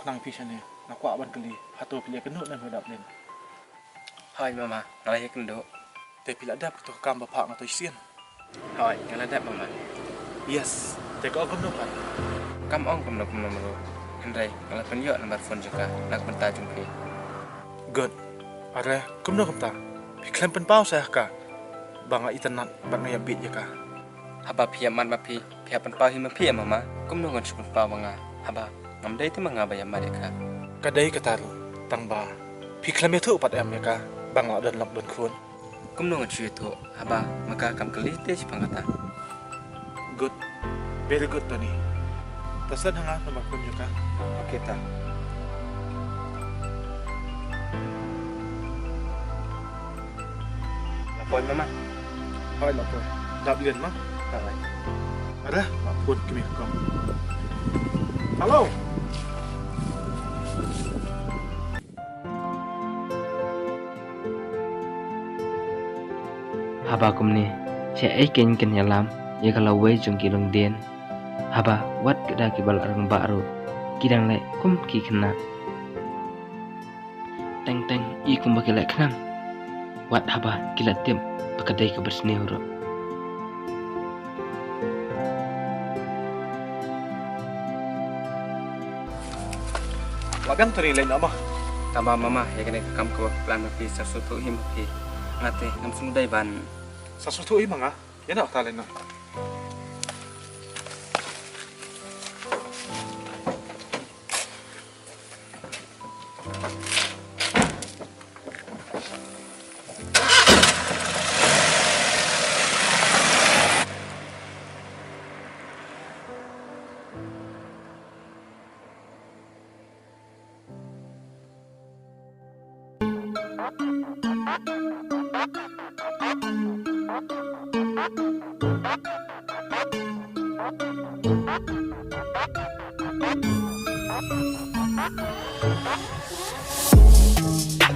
kenang pisah ni. Nak kuat ban kali. Hatu pilih kenut dan berdak len. Hai mama, ngalai kendo. Tapi pilih dap tu kam bapak atau isian. Hai, ngalai dap mama. Yes. Tapi kau kenut kan? Kam ong kam nak menurut. Hendai, ngalai penjok nomor phone juga. Nak bentar jumpa. Good. Ada kenut kam ta. Piklem penpau saya ka. Bangga internet ban ngaya bit je ka. Haba pihak man bapi, pihak penpau hima pihak mama. Kum nungan cukup pau bangga. Haba, ngamdai tu mangga bayam mereka. Kadai kata lu, tang ba. Piklem itu upat em ya ka. Bangga dan lok don kun. Kum nungan cuy tu. Haba, maka kam kelih teh pangkata. Good. Very good Tony. Tasan hanga nomor kun juga. Okey ta. Lapor mama. Hai lapor. Dap lian mah. Hai. Ada? Pun kami kau. Halo. Haba kumni, saya ikin yalam, ya kalau wei jung kilung den. Haba wat kita kibal orang baru, kidang le kum ki kena. Teng teng i kum bagi le kenang. Wat haba kila tim pakadai ke berseni huruf. Lagang teri lain apa? Tama mama, ya kena kam ke plan bapi sesuatu him bapi. Ngate ngam sumdai ban. Sesuatu ini mangga. Ya nak talen nak. Thank you.